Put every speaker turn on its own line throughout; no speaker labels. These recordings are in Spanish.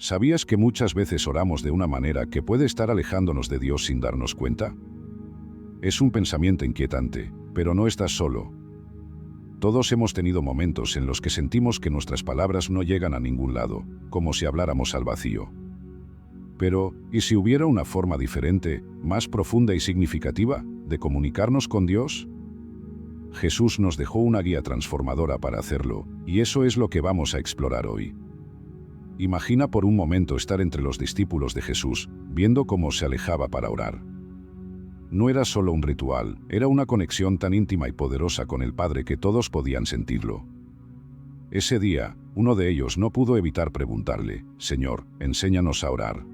¿Sabías que muchas veces oramos de una manera que puede estar alejándonos de Dios sin darnos cuenta? Es un pensamiento inquietante, pero no estás solo. Todos hemos tenido momentos en los que sentimos que nuestras palabras no llegan a ningún lado, como si habláramos al vacío. Pero, ¿y si hubiera una forma diferente, más profunda y significativa, de comunicarnos con Dios? Jesús nos dejó una guía transformadora para hacerlo, y eso es lo que vamos a explorar hoy. Imagina por un momento estar entre los discípulos de Jesús, viendo cómo se alejaba para orar. No era solo un ritual, era una conexión tan íntima y poderosa con el Padre que todos podían sentirlo. Ese día, uno de ellos no pudo evitar preguntarle: «Señor, enséñanos a orar».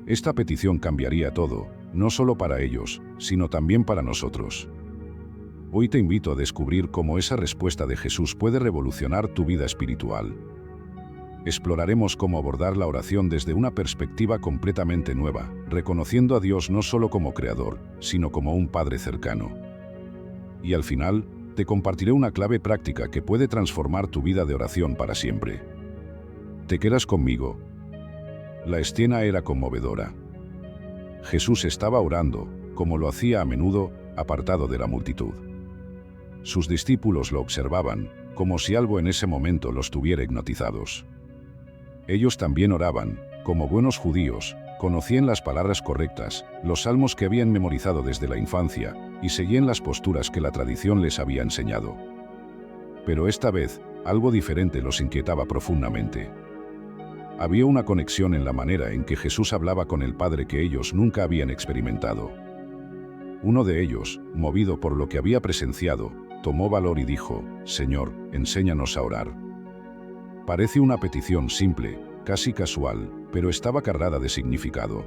Esta petición cambiaría todo, no solo para ellos, sino también para nosotros. Hoy te invito a descubrir cómo esa respuesta de Jesús puede revolucionar tu vida espiritual. Exploraremos cómo abordar la oración desde una perspectiva completamente nueva, reconociendo a Dios no solo como Creador, sino como un Padre cercano. Y al final, te compartiré una clave práctica que puede transformar tu vida de oración para siempre. ¿Te quedas conmigo? La escena era conmovedora. Jesús estaba orando, como lo hacía a menudo, apartado de la multitud. Sus discípulos lo observaban, como si algo en ese momento los tuviera hipnotizados. Ellos también oraban, como buenos judíos, conocían las palabras correctas, los salmos que habían memorizado desde la infancia, y seguían las posturas que la tradición les había enseñado. Pero esta vez, algo diferente los inquietaba profundamente. Había una conexión en la manera en que Jesús hablaba con el Padre que ellos nunca habían experimentado. Uno de ellos, movido por lo que había presenciado, tomó valor y dijo: «Señor, enséñanos a orar». Parece una petición simple, casi casual, pero estaba cargada de significado.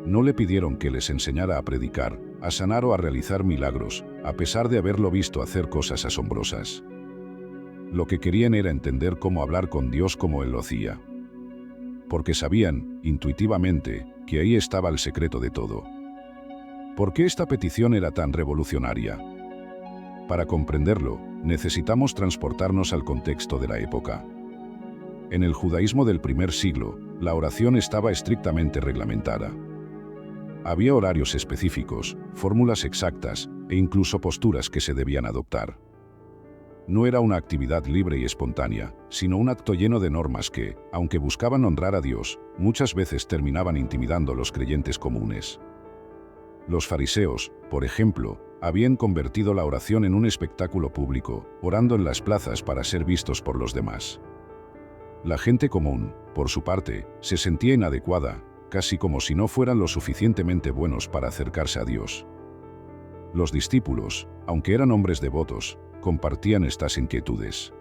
No le pidieron que les enseñara a predicar, a sanar o a realizar milagros, a pesar de haberlo visto hacer cosas asombrosas. Lo que querían era entender cómo hablar con Dios como Él lo hacía. Porque sabían, intuitivamente, que ahí estaba el secreto de todo. ¿Por qué esta petición era tan revolucionaria? Para comprenderlo, necesitamos transportarnos al contexto de la época. En el judaísmo del primer siglo, la oración estaba estrictamente reglamentada. Había horarios específicos, fórmulas exactas e incluso posturas que se debían adoptar. No era una actividad libre y espontánea, sino un acto lleno de normas que, aunque buscaban honrar a Dios, muchas veces terminaban intimidando a los creyentes comunes. Los fariseos, por ejemplo, habían convertido la oración en un espectáculo público, orando en las plazas para ser vistos por los demás. La gente común, por su parte, se sentía inadecuada, casi como si no fueran lo suficientemente buenos para acercarse a Dios. Los discípulos, aunque eran hombres devotos, compartían estas inquietudes.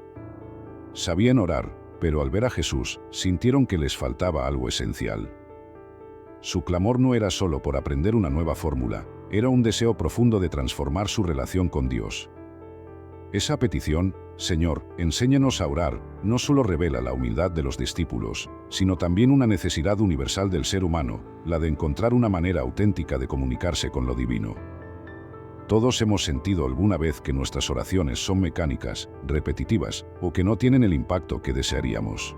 Sabían orar, pero al ver a Jesús, sintieron que les faltaba algo esencial. Su clamor no era solo por aprender una nueva fórmula, era un deseo profundo de transformar su relación con Dios. Esa petición, «Señor, enséñanos a orar», no solo revela la humildad de los discípulos, sino también una necesidad universal del ser humano, la de encontrar una manera auténtica de comunicarse con lo divino. Todos hemos sentido alguna vez que nuestras oraciones son mecánicas, repetitivas, o que no tienen el impacto que desearíamos.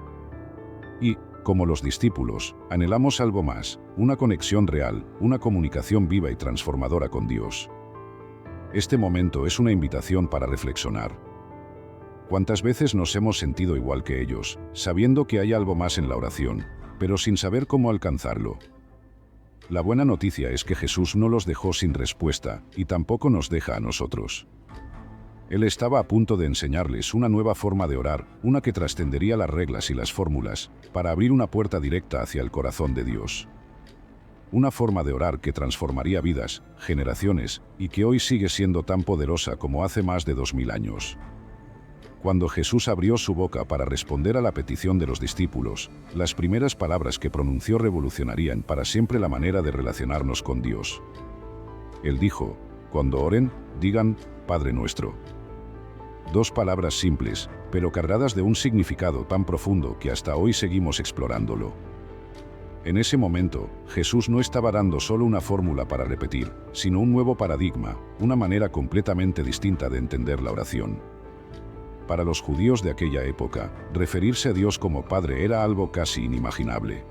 Y, como los discípulos, anhelamos algo más, una conexión real, una comunicación viva y transformadora con Dios. Este momento es una invitación para reflexionar. ¿Cuántas veces nos hemos sentido igual que ellos, sabiendo que hay algo más en la oración, pero sin saber cómo alcanzarlo? La buena noticia es que Jesús no los dejó sin respuesta, y tampoco nos deja a nosotros. Él estaba a punto de enseñarles una nueva forma de orar, una que trascendería las reglas y las fórmulas, para abrir una puerta directa hacia el corazón de Dios. Una forma de orar que transformaría vidas, generaciones, y que hoy sigue siendo tan poderosa como hace más de 2000 años. Cuando Jesús abrió su boca para responder a la petición de los discípulos, las primeras palabras que pronunció revolucionarían para siempre la manera de relacionarnos con Dios. Él dijo: «Cuando oren, digan, Padre nuestro». Dos palabras simples, pero cargadas de un significado tan profundo que hasta hoy seguimos explorándolo. En ese momento, Jesús no estaba dando solo una fórmula para repetir, sino un nuevo paradigma, una manera completamente distinta de entender la oración. Para los judíos de aquella época, referirse a Dios como Padre era algo casi inimaginable.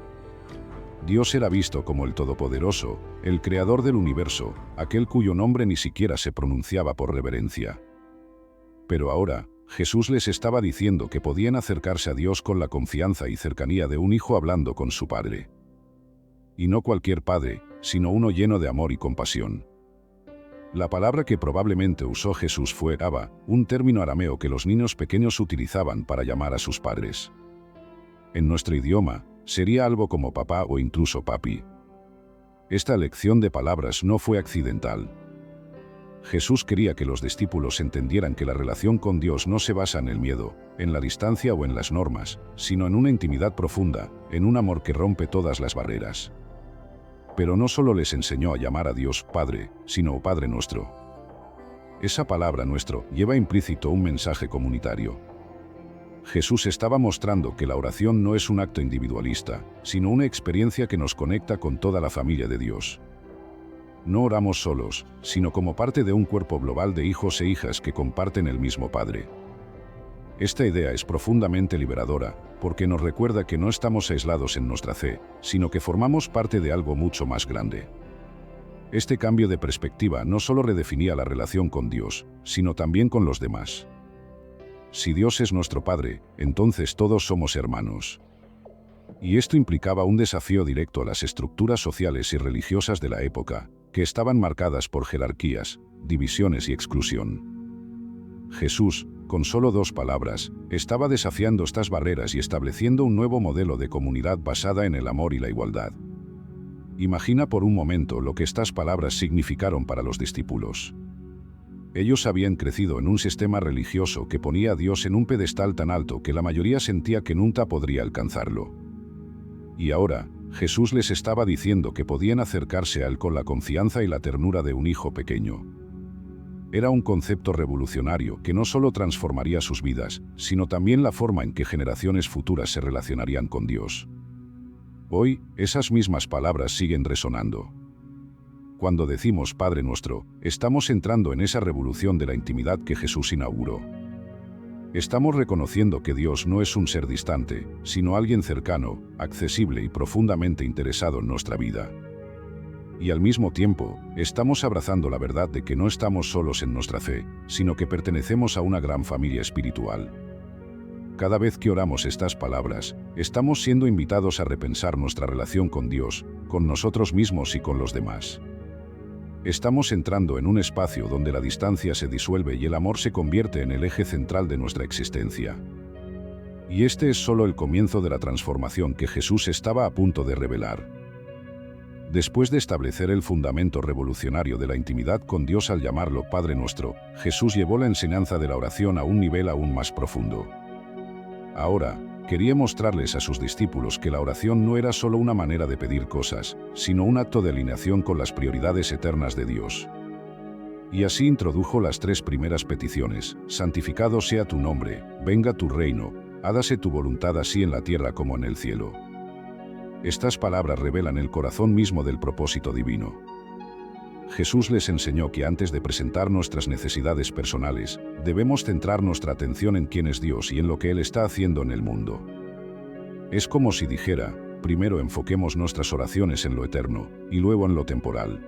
Dios era visto como el Todopoderoso, el Creador del universo, aquel cuyo nombre ni siquiera se pronunciaba por reverencia. Pero ahora, Jesús les estaba diciendo que podían acercarse a Dios con la confianza y cercanía de un hijo hablando con su Padre. Y no cualquier padre, sino uno lleno de amor y compasión. La palabra que probablemente usó Jesús fue Abba, un término arameo que los niños pequeños utilizaban para llamar a sus padres. En nuestro idioma, sería algo como papá o incluso papi. Esta elección de palabras no fue accidental. Jesús quería que los discípulos entendieran que la relación con Dios no se basa en el miedo, en la distancia o en las normas, sino en una intimidad profunda, en un amor que rompe todas las barreras. Pero no solo les enseñó a llamar a Dios Padre, sino Padre Nuestro. Esa palabra nuestro lleva implícito un mensaje comunitario. Jesús estaba mostrando que la oración no es un acto individualista, sino una experiencia que nos conecta con toda la familia de Dios. No oramos solos, sino como parte de un cuerpo global de hijos e hijas que comparten el mismo Padre. Esta idea es profundamente liberadora, porque nos recuerda que no estamos aislados en nuestra fe, sino que formamos parte de algo mucho más grande. Este cambio de perspectiva no solo redefinía la relación con Dios, sino también con los demás. Si Dios es nuestro Padre, entonces todos somos hermanos. Y esto implicaba un desafío directo a las estructuras sociales y religiosas de la época, que estaban marcadas por jerarquías, divisiones y exclusión. Jesús, con solo 2 palabras, estaba desafiando estas barreras y estableciendo un nuevo modelo de comunidad basada en el amor y la igualdad. Imagina por un momento lo que estas palabras significaron para los discípulos. Ellos habían crecido en un sistema religioso que ponía a Dios en un pedestal tan alto que la mayoría sentía que nunca podría alcanzarlo. Y ahora, Jesús les estaba diciendo que podían acercarse a Él con la confianza y la ternura de un hijo pequeño. Era un concepto revolucionario que no solo transformaría sus vidas, sino también la forma en que generaciones futuras se relacionarían con Dios. Hoy, esas mismas palabras siguen resonando. Cuando decimos Padre Nuestro, estamos entrando en esa revolución de la intimidad que Jesús inauguró. Estamos reconociendo que Dios no es un ser distante, sino alguien cercano, accesible y profundamente interesado en nuestra vida. Y al mismo tiempo, estamos abrazando la verdad de que no estamos solos en nuestra fe, sino que pertenecemos a una gran familia espiritual. Cada vez que oramos estas palabras, estamos siendo invitados a repensar nuestra relación con Dios, con nosotros mismos y con los demás. Estamos entrando en un espacio donde la distancia se disuelve y el amor se convierte en el eje central de nuestra existencia. Y este es solo el comienzo de la transformación que Jesús estaba a punto de revelar. Después de establecer el fundamento revolucionario de la intimidad con Dios al llamarlo Padre Nuestro, Jesús llevó la enseñanza de la oración a un nivel aún más profundo. Ahora, quería mostrarles a sus discípulos que la oración no era solo una manera de pedir cosas, sino un acto de alineación con las prioridades eternas de Dios. Y así introdujo las 3 primeras peticiones: santificado sea tu nombre, venga tu reino, hágase tu voluntad así en la tierra como en el cielo. Estas palabras revelan el corazón mismo del propósito divino. Jesús les enseñó que antes de presentar nuestras necesidades personales, debemos centrar nuestra atención en quién es Dios y en lo que Él está haciendo en el mundo. Es como si dijera, primero enfoquemos nuestras oraciones en lo eterno, y luego en lo temporal.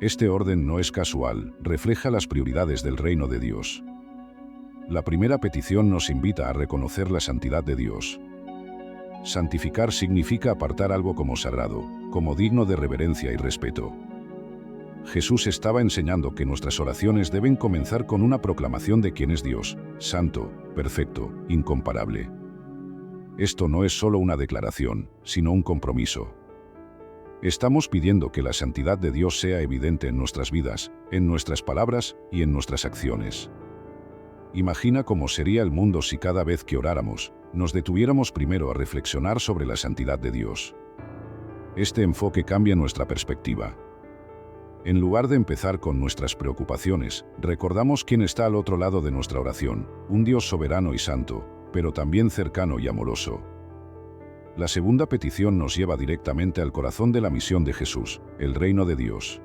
Este orden no es casual, refleja las prioridades del reino de Dios. La primera petición nos invita a reconocer la santidad de Dios. Santificar significa apartar algo como sagrado, como digno de reverencia y respeto. Jesús estaba enseñando que nuestras oraciones deben comenzar con una proclamación de quién es Dios, santo, perfecto, incomparable. Esto no es solo una declaración, sino un compromiso. Estamos pidiendo que la santidad de Dios sea evidente en nuestras vidas, en nuestras palabras y en nuestras acciones. Imagina cómo sería el mundo si cada vez que oráramos, nos detuviéramos primero a reflexionar sobre la santidad de Dios. Este enfoque cambia nuestra perspectiva. En lugar de empezar con nuestras preocupaciones, recordamos quién está al otro lado de nuestra oración, un Dios soberano y santo, pero también cercano y amoroso. La segunda petición nos lleva directamente al corazón de la misión de Jesús, el reino de Dios.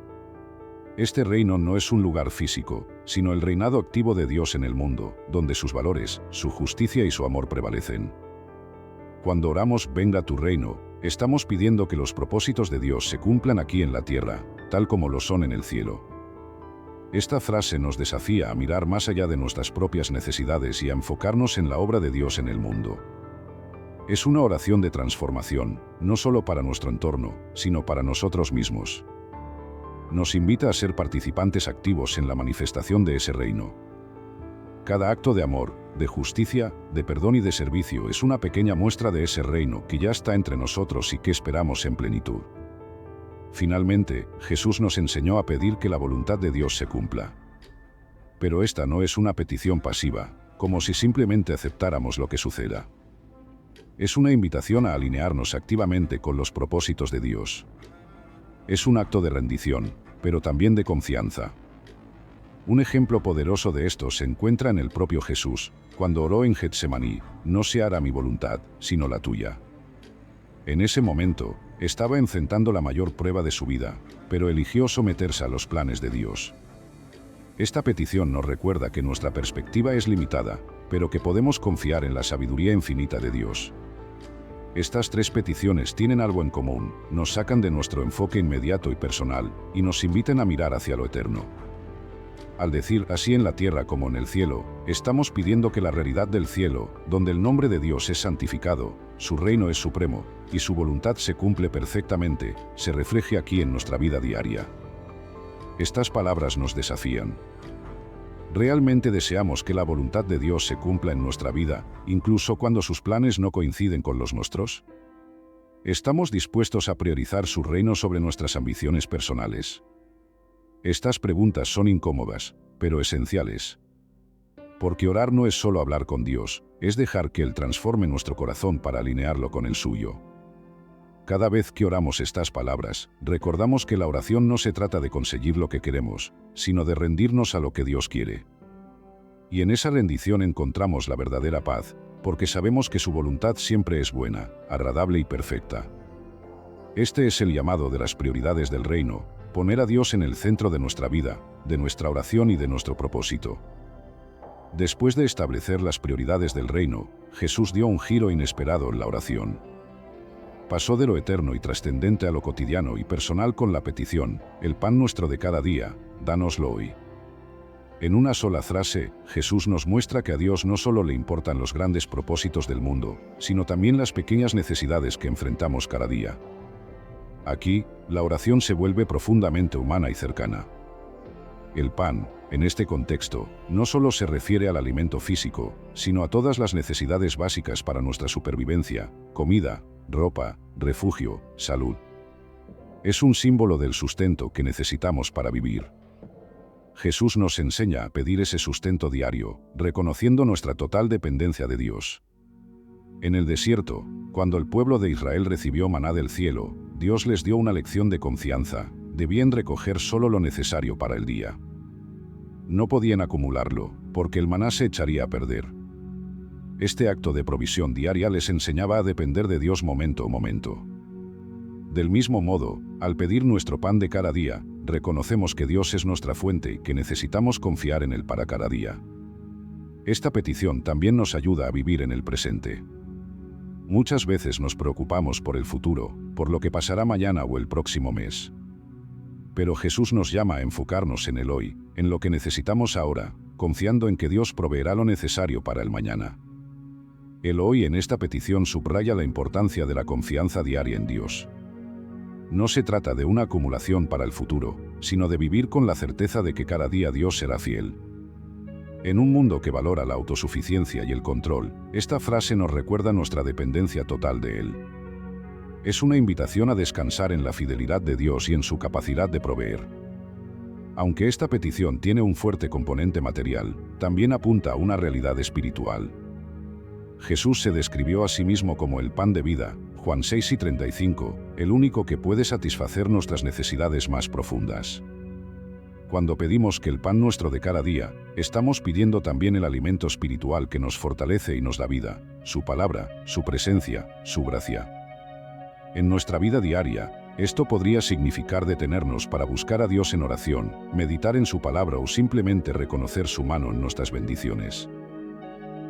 Este reino no es un lugar físico, sino el reinado activo de Dios en el mundo, donde sus valores, su justicia y su amor prevalecen. Cuando oramos «Venga tu reino», estamos pidiendo que los propósitos de Dios se cumplan aquí en la tierra, tal como lo son en el cielo. Esta frase nos desafía a mirar más allá de nuestras propias necesidades y a enfocarnos en la obra de Dios en el mundo. Es una oración de transformación, no solo para nuestro entorno, sino para nosotros mismos. Nos invita a ser participantes activos en la manifestación de ese reino. Cada acto de amor, de justicia, de perdón y de servicio es una pequeña muestra de ese reino que ya está entre nosotros y que esperamos en plenitud. Finalmente, Jesús nos enseñó a pedir que la voluntad de Dios se cumpla. Pero esta no es una petición pasiva, como si simplemente aceptáramos lo que suceda. Es una invitación a alinearnos activamente con los propósitos de Dios. Es un acto de rendición, pero también de confianza. Un ejemplo poderoso de esto se encuentra en el propio Jesús, cuando oró en Getsemaní: «No se hará mi voluntad, sino la tuya». En ese momento, estaba enfrentando la mayor prueba de su vida, pero eligió someterse a los planes de Dios. Esta petición nos recuerda que nuestra perspectiva es limitada, pero que podemos confiar en la sabiduría infinita de Dios. Estas tres peticiones tienen algo en común: nos sacan de nuestro enfoque inmediato y personal, y nos invitan a mirar hacia lo eterno. Al decir «así en la tierra como en el cielo», estamos pidiendo que la realidad del cielo, donde el nombre de Dios es santificado, su reino es supremo, y su voluntad se cumple perfectamente, se refleje aquí en nuestra vida diaria. Estas palabras nos desafían. ¿Realmente deseamos que la voluntad de Dios se cumpla en nuestra vida, incluso cuando sus planes no coinciden con los nuestros? ¿Estamos dispuestos a priorizar su reino sobre nuestras ambiciones personales? Estas preguntas son incómodas, pero esenciales. Porque orar no es solo hablar con Dios, es dejar que Él transforme nuestro corazón para alinearlo con el suyo. Cada vez que oramos estas palabras, recordamos que la oración no se trata de conseguir lo que queremos, sino de rendirnos a lo que Dios quiere. Y en esa rendición encontramos la verdadera paz, porque sabemos que su voluntad siempre es buena, agradable y perfecta. Este es el llamado de las prioridades del reino: poner a Dios en el centro de nuestra vida, de nuestra oración y de nuestro propósito. Después de establecer las prioridades del reino, Jesús dio un giro inesperado en la oración. Pasó de lo eterno y trascendente a lo cotidiano y personal con la petición: «El pan nuestro de cada día, dánoslo hoy». En una sola frase, Jesús nos muestra que a Dios no solo le importan los grandes propósitos del mundo, sino también las pequeñas necesidades que enfrentamos cada día. Aquí, la oración se vuelve profundamente humana y cercana. El pan, en este contexto, no solo se refiere al alimento físico, sino a todas las necesidades básicas para nuestra supervivencia: comida, ropa, refugio, salud. Es un símbolo del sustento que necesitamos para vivir. Jesús nos enseña a pedir ese sustento diario, reconociendo nuestra total dependencia de Dios. En el desierto, cuando el pueblo de Israel recibió maná del cielo, Dios les dio una lección de confianza: debían recoger solo lo necesario para el día. No podían acumularlo, porque el maná se echaría a perder. Este acto de provisión diaria les enseñaba a depender de Dios momento a momento. Del mismo modo, al pedir nuestro pan de cada día, reconocemos que Dios es nuestra fuente y que necesitamos confiar en Él para cada día. Esta petición también nos ayuda a vivir en el presente. Muchas veces nos preocupamos por el futuro, por lo que pasará mañana o el próximo mes. Pero Jesús nos llama a enfocarnos en el hoy, en lo que necesitamos ahora, confiando en que Dios proveerá lo necesario para el mañana. El hoy en esta petición subraya la importancia de la confianza diaria en Dios. No se trata de una acumulación para el futuro, sino de vivir con la certeza de que cada día Dios será fiel. En un mundo que valora la autosuficiencia y el control, esta frase nos recuerda nuestra dependencia total de Él. Es una invitación a descansar en la fidelidad de Dios y en su capacidad de proveer. Aunque esta petición tiene un fuerte componente material, también apunta a una realidad espiritual. Jesús se describió a sí mismo como el pan de vida, Juan 6:35, el único que puede satisfacer nuestras necesidades más profundas. Cuando pedimos que el pan nuestro de cada día, estamos pidiendo también el alimento espiritual que nos fortalece y nos da vida, su palabra, su presencia, su gracia. En nuestra vida diaria, Esto podría significar detenernos para buscar a Dios en oración, meditar en su palabra o simplemente reconocer su mano en nuestras bendiciones.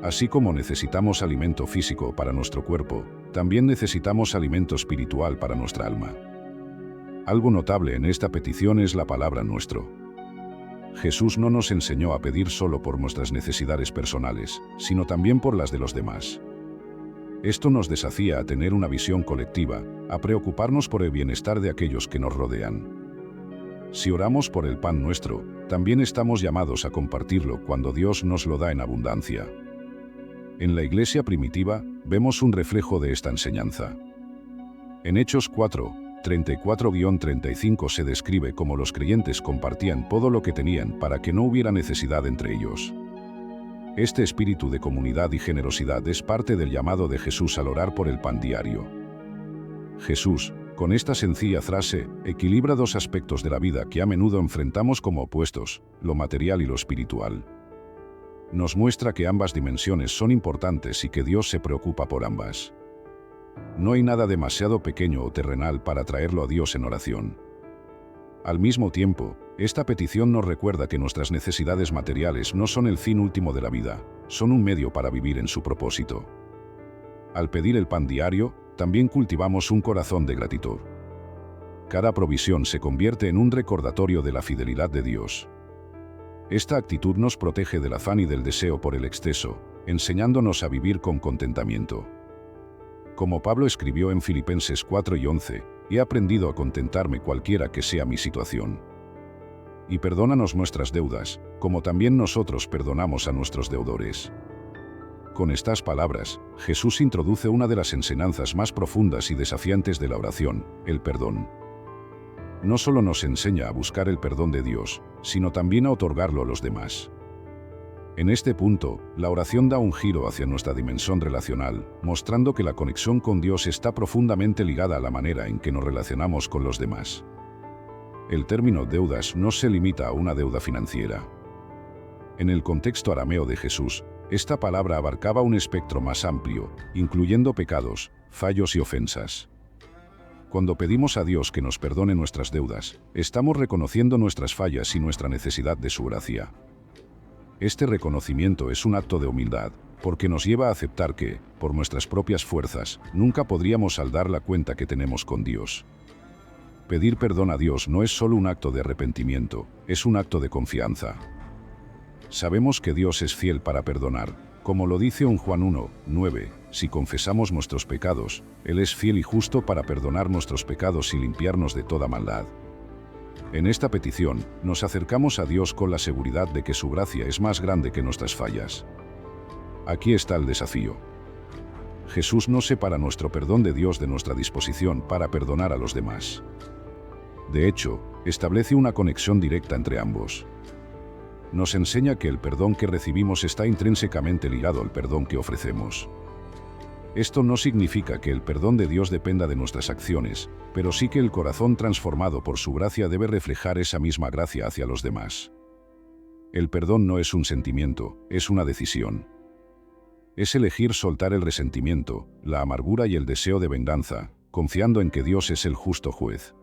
Así como necesitamos alimento físico para nuestro cuerpo, también necesitamos alimento espiritual para nuestra alma. Algo notable en esta petición es la palabra nuestro. Jesús no nos enseñó a pedir solo por nuestras necesidades personales, sino también por las de los demás. Esto nos desafía a tener una visión colectiva, a preocuparnos por el bienestar de aquellos que nos rodean. Si oramos por el pan nuestro, también estamos llamados a compartirlo cuando Dios nos lo da en abundancia. En la iglesia primitiva, vemos un reflejo de esta enseñanza. En Hechos 4, 34-35 se describe cómo los creyentes compartían todo lo que tenían para que no hubiera necesidad entre ellos. Este espíritu de comunidad y generosidad es parte del llamado de Jesús al orar por el pan diario. Jesús, con esta sencilla frase, equilibra dos aspectos de la vida que a menudo enfrentamos como opuestos, lo material y lo espiritual. Nos muestra que ambas dimensiones son importantes y que Dios se preocupa por ambas. No hay nada demasiado pequeño o terrenal para traerlo a Dios en oración. Al mismo tiempo, esta petición nos recuerda que nuestras necesidades materiales no son el fin último de la vida, son un medio para vivir en su propósito. Al pedir el pan diario, también cultivamos un corazón de gratitud. Cada provisión se convierte en un recordatorio de la fidelidad de Dios. Esta actitud nos protege del afán y del deseo por el exceso, enseñándonos a vivir con contentamiento. Como Pablo escribió en Filipenses 4:11, he aprendido a contentarme cualquiera que sea mi situación. Y perdónanos nuestras deudas, como también nosotros perdonamos a nuestros deudores. Con estas palabras, Jesús introduce una de las enseñanzas más profundas y desafiantes de la oración, el perdón. No solo nos enseña a buscar el perdón de Dios, sino también a otorgarlo a los demás. En este punto, la oración da un giro hacia nuestra dimensión relacional, mostrando que la conexión con Dios está profundamente ligada a la manera en que nos relacionamos con los demás. El término deudas no se limita a una deuda financiera. En el contexto arameo de Jesús, esta palabra abarcaba un espectro más amplio, incluyendo pecados, fallos y ofensas. Cuando pedimos a Dios que nos perdone nuestras deudas, estamos reconociendo nuestras fallas y nuestra necesidad de su gracia. Este reconocimiento es un acto de humildad, porque nos lleva a aceptar que, por nuestras propias fuerzas, nunca podríamos saldar la cuenta que tenemos con Dios. Pedir perdón a Dios no es solo un acto de arrepentimiento, es un acto de confianza. Sabemos que Dios es fiel para perdonar, como lo dice en Juan 1:9, si confesamos nuestros pecados, Él es fiel y justo para perdonar nuestros pecados y limpiarnos de toda maldad. En esta petición, nos acercamos a Dios con la seguridad de que su gracia es más grande que nuestras fallas. Aquí está el desafío. Jesús no separa nuestro perdón de Dios de nuestra disposición para perdonar a los demás. De hecho, establece una conexión directa entre ambos. Nos enseña que el perdón que recibimos está intrínsecamente ligado al perdón que ofrecemos. Esto no significa que el perdón de Dios dependa de nuestras acciones, pero sí que el corazón transformado por su gracia debe reflejar esa misma gracia hacia los demás. El perdón no es un sentimiento, es una decisión. Es elegir soltar el resentimiento, la amargura y el deseo de venganza, confiando en que Dios es el justo juez.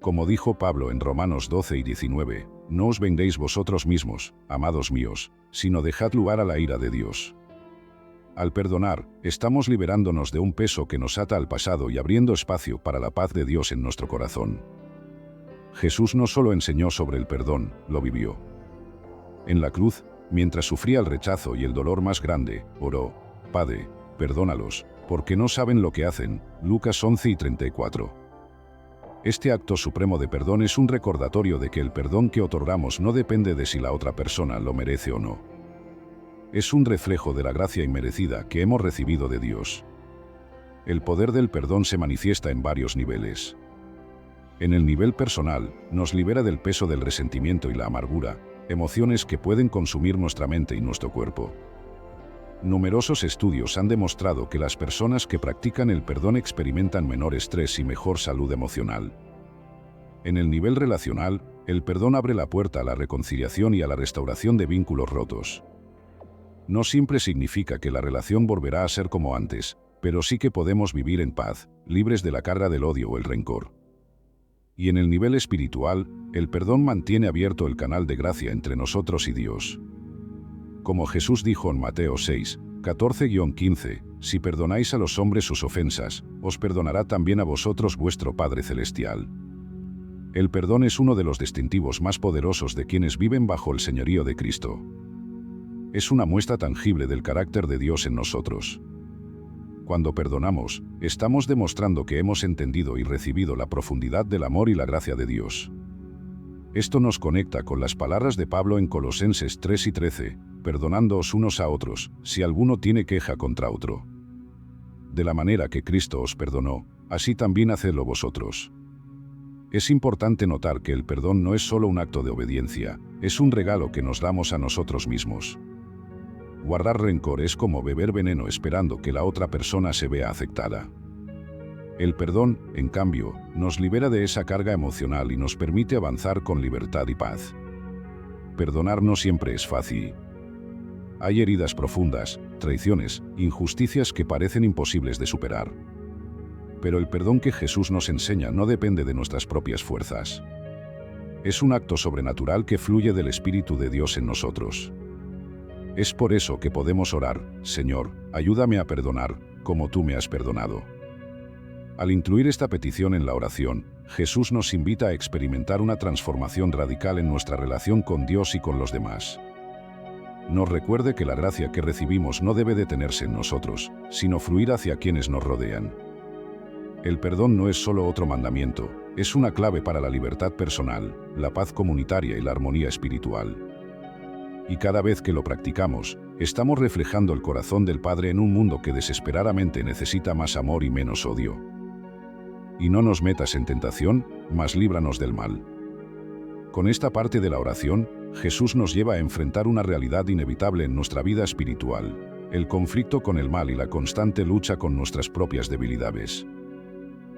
Como dijo Pablo en Romanos 12:19, no os venguéis vosotros mismos, amados míos, sino dejad lugar a la ira de Dios. Al perdonar, estamos liberándonos de un peso que nos ata al pasado y abriendo espacio para la paz de Dios en nuestro corazón. Jesús no solo enseñó sobre el perdón, lo vivió. En la cruz, mientras sufría el rechazo y el dolor más grande, oró: Padre, perdónalos, porque no saben lo que hacen. Lucas 11:34. Este acto supremo de perdón es un recordatorio de que el perdón que otorgamos no depende de si la otra persona lo merece o no. Es un reflejo de la gracia inmerecida que hemos recibido de Dios. El poder del perdón se manifiesta en varios niveles. En el nivel personal, nos libera del peso del resentimiento y la amargura, emociones que pueden consumir nuestra mente y nuestro cuerpo. Numerosos estudios han demostrado que las personas que practican el perdón experimentan menor estrés y mejor salud emocional. En el nivel relacional, el perdón abre la puerta a la reconciliación y a la restauración de vínculos rotos. No siempre significa que la relación volverá a ser como antes, pero sí que podemos vivir en paz, libres de la carga del odio o el rencor. Y en el nivel espiritual, el perdón mantiene abierto el canal de gracia entre nosotros y Dios. Como Jesús dijo en Mateo 6, 14-15, si perdonáis a los hombres sus ofensas, os perdonará también a vosotros vuestro Padre Celestial. El perdón es uno de los distintivos más poderosos de quienes viven bajo el señorío de Cristo. Es una muestra tangible del carácter de Dios en nosotros. Cuando perdonamos, estamos demostrando que hemos entendido y recibido la profundidad del amor y la gracia de Dios. Esto nos conecta con las palabras de Pablo en Colosenses 3:13, perdonándoos unos a otros, si alguno tiene queja contra otro. De la manera que Cristo os perdonó, así también hacedlo vosotros. Es importante notar que el perdón no es solo un acto de obediencia, es un regalo que nos damos a nosotros mismos. Guardar rencor es como beber veneno esperando que la otra persona se vea afectada. El perdón, en cambio, nos libera de esa carga emocional y nos permite avanzar con libertad y paz. Perdonar no siempre es fácil. Hay heridas profundas, traiciones, injusticias que parecen imposibles de superar. Pero el perdón que Jesús nos enseña no depende de nuestras propias fuerzas. Es un acto sobrenatural que fluye del Espíritu de Dios en nosotros. Es por eso que podemos orar: Señor, ayúdame a perdonar, como tú me has perdonado. Al incluir esta petición en la oración, Jesús nos invita a experimentar una transformación radical en nuestra relación con Dios y con los demás. Nos recuerde que la gracia que recibimos no debe detenerse en nosotros, sino fluir hacia quienes nos rodean. El perdón no es solo otro mandamiento, es una clave para la libertad personal, la paz comunitaria y la armonía espiritual. Y cada vez que lo practicamos, estamos reflejando el corazón del Padre en un mundo que desesperadamente necesita más amor y menos odio. Y no nos metas en tentación, mas líbranos del mal. Con esta parte de la oración, Jesús nos lleva a enfrentar una realidad inevitable en nuestra vida espiritual: el conflicto con el mal y la constante lucha con nuestras propias debilidades.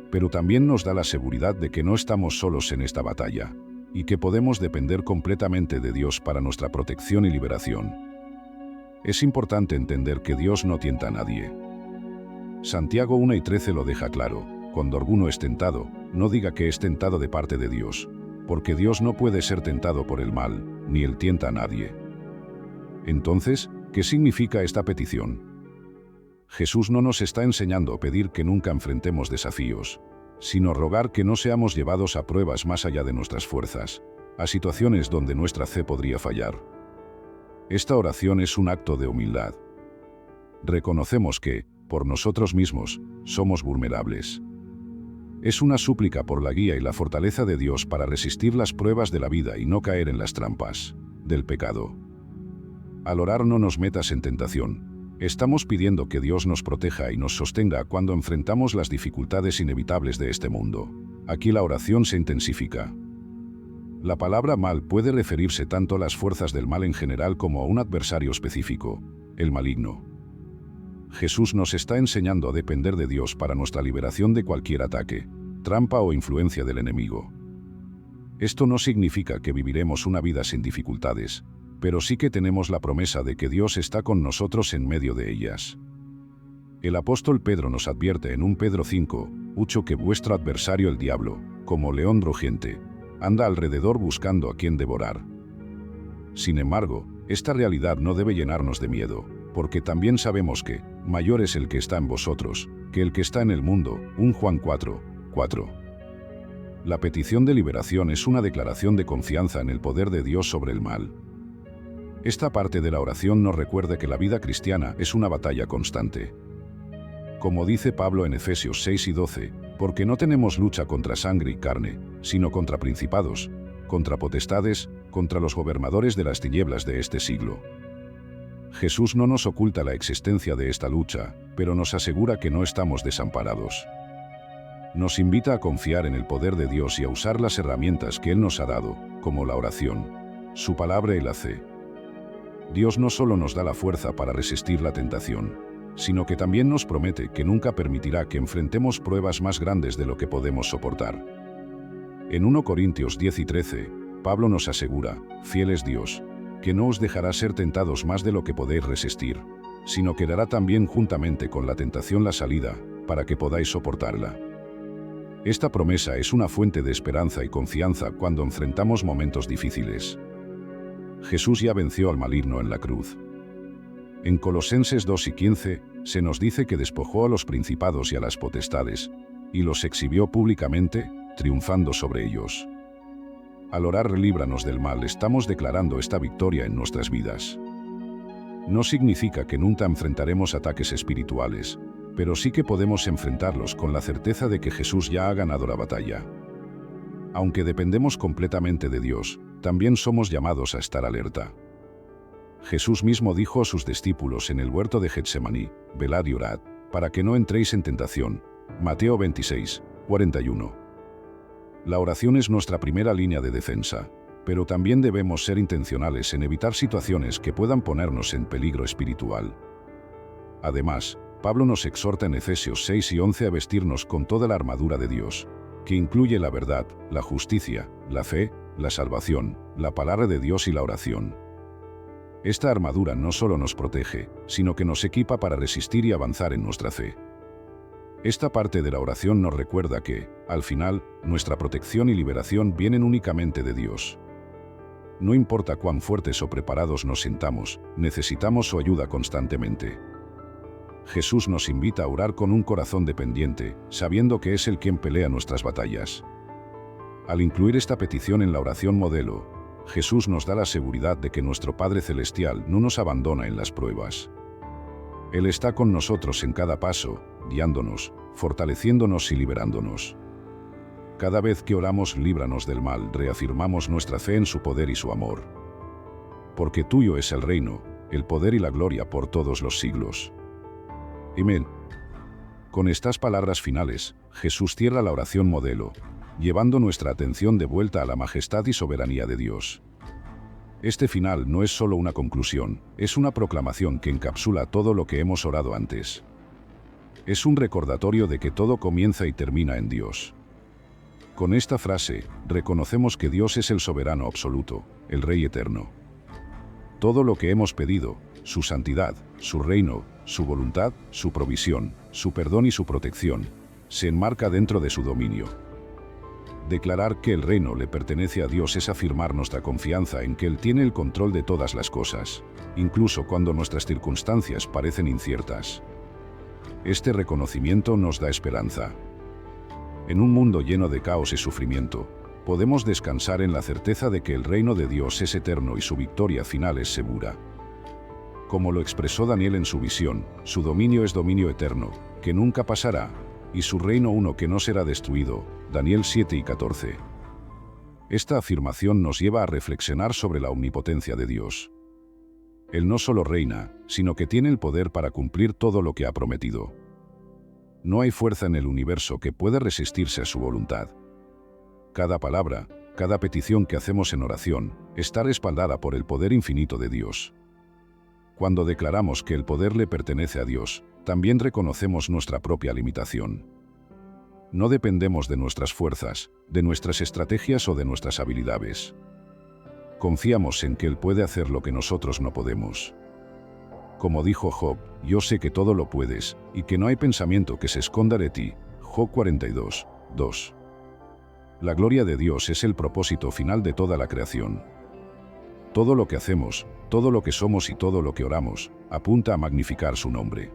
Pero también nos da la seguridad de que no estamos solos en esta batalla, y que podemos depender completamente de Dios para nuestra protección y liberación. Es importante entender que Dios no tienta a nadie. Santiago 1:13 lo deja claro: cuando alguno es tentado, no diga que es tentado de parte de Dios, porque Dios no puede ser tentado por el mal, ni él tienta a nadie. Entonces, ¿qué significa esta petición? Jesús no nos está enseñando a pedir que nunca enfrentemos desafíos, sino rogar que no seamos llevados a pruebas más allá de nuestras fuerzas, a situaciones donde nuestra fe podría fallar. Esta oración es un acto de humildad. Reconocemos que, por nosotros mismos, somos vulnerables. Es una súplica por la guía y la fortaleza de Dios para resistir las pruebas de la vida y no caer en las trampas del pecado. Al orar: no nos metas en tentación, estamos pidiendo que Dios nos proteja y nos sostenga cuando enfrentamos las dificultades inevitables de este mundo. Aquí la oración se intensifica. La palabra mal puede referirse tanto a las fuerzas del mal en general como a un adversario específico, el maligno. Jesús nos está enseñando a depender de Dios para nuestra liberación de cualquier ataque, trampa o influencia del enemigo. Esto no significa que viviremos una vida sin dificultades, pero sí que tenemos la promesa de que Dios está con nosotros en medio de ellas. El apóstol Pedro nos advierte en 1 Pedro 5:8 que vuestro adversario el diablo, como león rugiente, anda alrededor buscando a quien devorar. Sin embargo, esta realidad no debe llenarnos de miedo, porque también sabemos que mayor es el que está en vosotros que el que está en el mundo. 1 Juan 4:4. La petición de liberación es una declaración de confianza en el poder de Dios sobre el mal. Esta parte de la oración nos recuerda que la vida cristiana es una batalla constante. Como dice Pablo en Efesios 6:12, porque no tenemos lucha contra sangre y carne, sino contra principados, contra potestades, contra los gobernadores de las tinieblas de este siglo. Jesús no nos oculta la existencia de esta lucha, pero nos asegura que no estamos desamparados. Nos invita a confiar en el poder de Dios y a usar las herramientas que Él nos ha dado, como la oración, su palabra y la fe. Dios no solo nos da la fuerza para resistir la tentación, sino que también nos promete que nunca permitirá que enfrentemos pruebas más grandes de lo que podemos soportar. En 1 Corintios 10:13, Pablo nos asegura: fiel es Dios, que no os dejará ser tentados más de lo que podéis resistir, sino que dará también juntamente con la tentación la salida, para que podáis soportarla. Esta promesa es una fuente de esperanza y confianza cuando enfrentamos momentos difíciles. Jesús ya venció al maligno en la cruz. En Colosenses 2:15 se nos dice que despojó a los principados y a las potestades, y los exhibió públicamente, triunfando sobre ellos. Al orar líbranos del mal, estamos declarando esta victoria en nuestras vidas. No significa que nunca enfrentaremos ataques espirituales, pero sí que podemos enfrentarlos con la certeza de que Jesús ya ha ganado la batalla. Aunque dependemos completamente de Dios, también somos llamados a estar alerta. Jesús mismo dijo a sus discípulos en el huerto de Getsemaní: velad y orad, para que no entréis en tentación. Mateo 26:41. La oración es nuestra primera línea de defensa, pero también debemos ser intencionales en evitar situaciones que puedan ponernos en peligro espiritual. Además, Pablo nos exhorta en Efesios 6:11 a vestirnos con toda la armadura de Dios, que incluye la verdad, la justicia, la fe, la salvación, la palabra de Dios y la oración. Esta armadura no solo nos protege, sino que nos equipa para resistir y avanzar en nuestra fe. Esta parte de la oración nos recuerda que, al final, nuestra protección y liberación vienen únicamente de Dios. No importa cuán fuertes o preparados nos sintamos, necesitamos su ayuda constantemente. Jesús nos invita a orar con un corazón dependiente, sabiendo que es Él quien pelea nuestras batallas. Al incluir esta petición en la oración modelo, Jesús nos da la seguridad de que nuestro Padre Celestial no nos abandona en las pruebas. Él está con nosotros en cada paso, guiándonos, fortaleciéndonos y liberándonos. Cada vez que oramos líbranos del mal, reafirmamos nuestra fe en su poder y su amor. Porque tuyo es el reino, el poder y la gloria por todos los siglos. Amén. Con estas palabras finales, Jesús cierra la oración modelo, llevando nuestra atención de vuelta a la majestad y soberanía de Dios. Este final no es solo una conclusión, es una proclamación que encapsula todo lo que hemos orado antes. Es un recordatorio de que todo comienza y termina en Dios. Con esta frase, reconocemos que Dios es el soberano absoluto, el Rey eterno. Todo lo que hemos pedido, su santidad, su reino, su voluntad, su provisión, su perdón y su protección, se enmarca dentro de su dominio. Declarar que el reino le pertenece a Dios es afirmar nuestra confianza en que Él tiene el control de todas las cosas, incluso cuando nuestras circunstancias parecen inciertas. Este reconocimiento nos da esperanza. En un mundo lleno de caos y sufrimiento, podemos descansar en la certeza de que el reino de Dios es eterno y su victoria final es segura. Como lo expresó Daniel en su visión, su dominio es dominio eterno, que nunca pasará, y su reino uno que no será destruido. Daniel 7:14. Esta afirmación nos lleva a reflexionar sobre la omnipotencia de Dios. Él no solo reina, sino que tiene el poder para cumplir todo lo que ha prometido. No hay fuerza en el universo que pueda resistirse a su voluntad. Cada palabra, cada petición que hacemos en oración, está respaldada por el poder infinito de Dios. Cuando declaramos que el poder le pertenece a Dios, también reconocemos nuestra propia limitación. No dependemos de nuestras fuerzas, de nuestras estrategias o de nuestras habilidades. Confiamos en que Él puede hacer lo que nosotros no podemos. Como dijo Job, yo sé que todo lo puedes, y que no hay pensamiento que se esconda de ti. Job 42:2. La gloria de Dios es el propósito final de toda la creación. Todo lo que hacemos, todo lo que somos y todo lo que oramos, apunta a magnificar su nombre.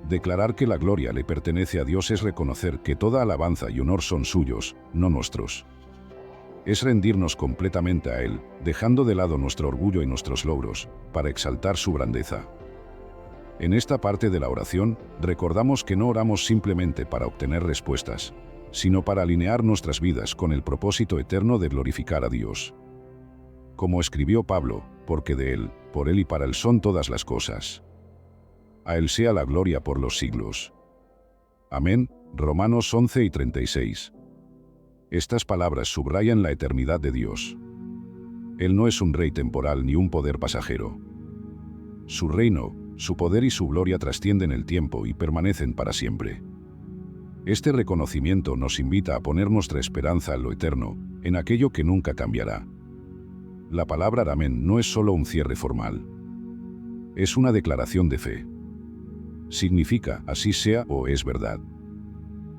Declarar que la gloria le pertenece a Dios es reconocer que toda alabanza y honor son suyos, no nuestros. Es rendirnos completamente a Él, dejando de lado nuestro orgullo y nuestros logros, para exaltar su grandeza. En esta parte de la oración, recordamos que no oramos simplemente para obtener respuestas, sino para alinear nuestras vidas con el propósito eterno de glorificar a Dios. Como escribió Pablo, porque de Él, por Él y para Él son todas las cosas. A Él sea la gloria por los siglos. Amén. Romanos 11:36. Estas palabras subrayan la eternidad de Dios. Él no es un rey temporal ni un poder pasajero. Su reino, su poder y su gloria trascienden el tiempo y permanecen para siempre. Este reconocimiento nos invita a poner nuestra esperanza en lo eterno, en aquello que nunca cambiará. La palabra amén no es solo un cierre formal. Es una declaración de fe. Significa así sea o es verdad.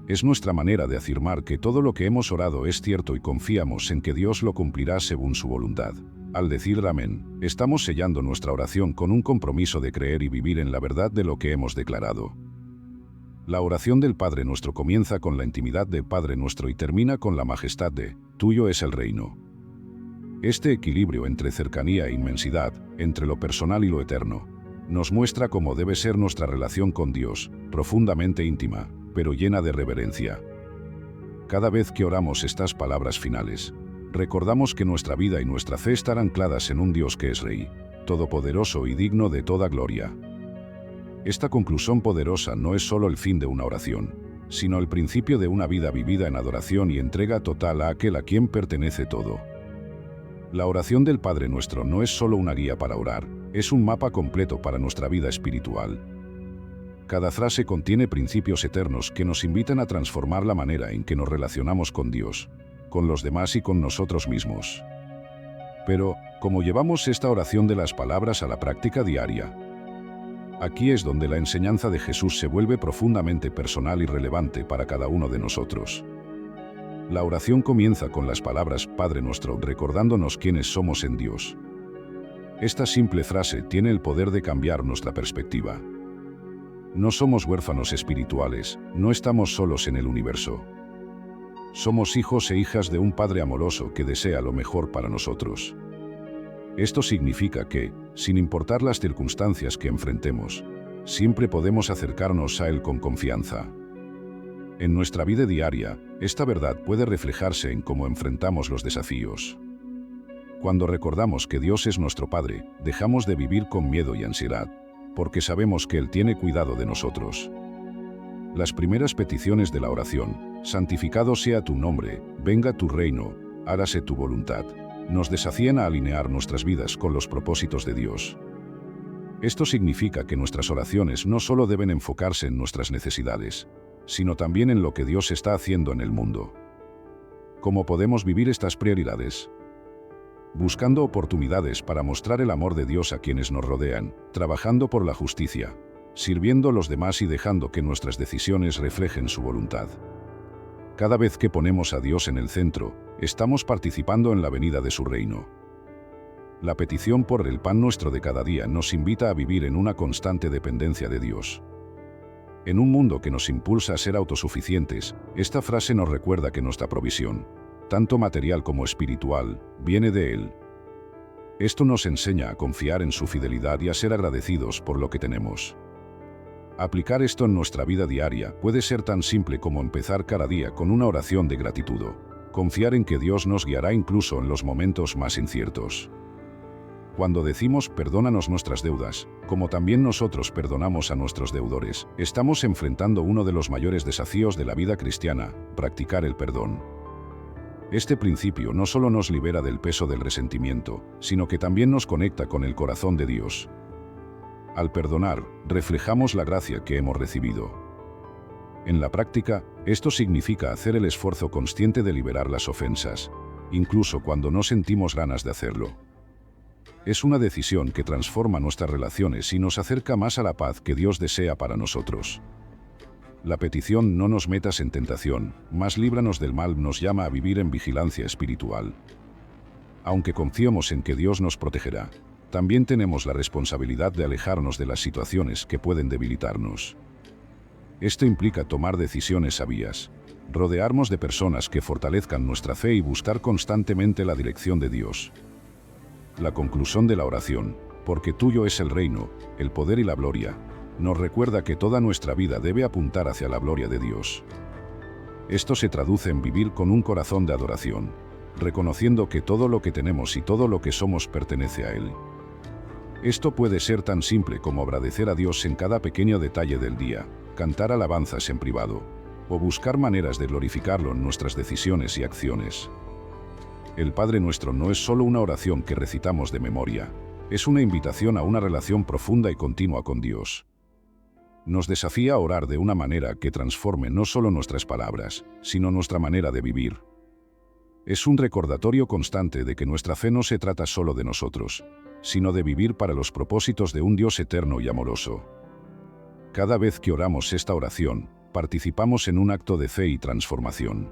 Es nuestra manera de afirmar que todo lo que hemos orado es cierto y confiamos en que Dios lo cumplirá según su voluntad. Al decir amén, estamos sellando nuestra oración con un compromiso de creer y vivir en la verdad de lo que hemos declarado. La oración del Padre Nuestro comienza con la intimidad de Padre Nuestro y termina con la majestad de Tuyo es el reino. Este equilibrio entre cercanía e inmensidad, entre lo personal y lo eterno, nos muestra cómo debe ser nuestra relación con Dios, profundamente íntima, pero llena de reverencia. Cada vez que oramos estas palabras finales, recordamos que nuestra vida y nuestra fe están ancladas en un Dios que es Rey, todopoderoso y digno de toda gloria. Esta conclusión poderosa no es solo el fin de una oración, sino el principio de una vida vivida en adoración y entrega total a aquel a quien pertenece todo. La oración del Padre Nuestro no es solo una guía para orar, es un mapa completo para nuestra vida espiritual. Cada frase contiene principios eternos que nos invitan a transformar la manera en que nos relacionamos con Dios, con los demás y con nosotros mismos. Pero, ¿cómo llevamos esta oración de las palabras a la práctica diaria? Aquí es donde la enseñanza de Jesús se vuelve profundamente personal y relevante para cada uno de nosotros. La oración comienza con las palabras Padre Nuestro, recordándonos quiénes somos en Dios. Esta simple frase tiene el poder de cambiar nuestra perspectiva. No somos huérfanos espirituales, no estamos solos en el universo. Somos hijos e hijas de un Padre amoroso que desea lo mejor para nosotros. Esto significa que, sin importar las circunstancias que enfrentemos, siempre podemos acercarnos a Él con confianza. En nuestra vida diaria, esta verdad puede reflejarse en cómo enfrentamos los desafíos. Cuando recordamos que Dios es nuestro Padre, dejamos de vivir con miedo y ansiedad, porque sabemos que Él tiene cuidado de nosotros. Las primeras peticiones de la oración, santificado sea tu nombre, venga tu reino, hágase tu voluntad, nos desafían a alinear nuestras vidas con los propósitos de Dios. Esto significa que nuestras oraciones no solo deben enfocarse en nuestras necesidades, sino también en lo que Dios está haciendo en el mundo. ¿Cómo podemos vivir estas prioridades? Buscando oportunidades para mostrar el amor de Dios a quienes nos rodean, trabajando por la justicia, sirviendo a los demás y dejando que nuestras decisiones reflejen su voluntad. Cada vez que ponemos a Dios en el centro, estamos participando en la venida de su reino. La petición por el pan nuestro de cada día nos invita a vivir en una constante dependencia de Dios. En un mundo que nos impulsa a ser autosuficientes, esta frase nos recuerda que nuestra provisión, tanto material como espiritual, viene de Él. Esto nos enseña a confiar en su fidelidad y a ser agradecidos por lo que tenemos. Aplicar esto en nuestra vida diaria puede ser tan simple como empezar cada día con una oración de gratitud. Confiar en que Dios nos guiará incluso en los momentos más inciertos. Cuando decimos perdónanos nuestras deudas, como también nosotros perdonamos a nuestros deudores, estamos enfrentando uno de los mayores desafíos de la vida cristiana, practicar el perdón. Este principio no solo nos libera del peso del resentimiento, sino que también nos conecta con el corazón de Dios. Al perdonar, reflejamos la gracia que hemos recibido. En la práctica, esto significa hacer el esfuerzo consciente de liberar las ofensas, incluso cuando no sentimos ganas de hacerlo. Es una decisión que transforma nuestras relaciones y nos acerca más a la paz que Dios desea para nosotros. La petición no nos metas en tentación, mas líbranos del mal nos llama a vivir en vigilancia espiritual. Aunque confiemos en que Dios nos protegerá, también tenemos la responsabilidad de alejarnos de las situaciones que pueden debilitarnos. Esto implica tomar decisiones sabias, rodearnos de personas que fortalezcan nuestra fe y buscar constantemente la dirección de Dios. La conclusión de la oración, porque tuyo es el reino, el poder y la gloria, nos recuerda que toda nuestra vida debe apuntar hacia la gloria de Dios. Esto se traduce en vivir con un corazón de adoración, reconociendo que todo lo que tenemos y todo lo que somos pertenece a Él. Esto puede ser tan simple como agradecer a Dios en cada pequeño detalle del día, cantar alabanzas en privado, o buscar maneras de glorificarlo en nuestras decisiones y acciones. El Padre Nuestro no es solo una oración que recitamos de memoria, es una invitación a una relación profunda y continua con Dios. Nos desafía a orar de una manera que transforme no solo nuestras palabras, sino nuestra manera de vivir. Es un recordatorio constante de que nuestra fe no se trata solo de nosotros, sino de vivir para los propósitos de un Dios eterno y amoroso. Cada vez que oramos esta oración, participamos en un acto de fe y transformación.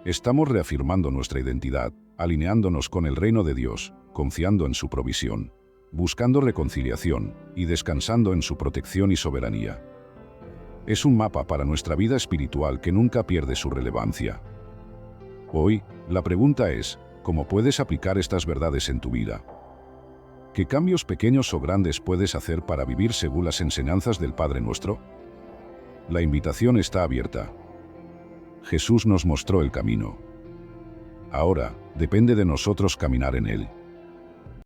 Estamos reafirmando nuestra identidad, alineándonos con el reino de Dios, confiando en su provisión, buscando reconciliación y descansando en su protección y soberanía. Es un mapa para nuestra vida espiritual que nunca pierde su relevancia. Hoy, la pregunta es, ¿cómo puedes aplicar estas verdades en tu vida? ¿Qué cambios pequeños o grandes puedes hacer para vivir según las enseñanzas del Padre Nuestro? La invitación está abierta. Jesús nos mostró el camino. Ahora, depende de nosotros caminar en él.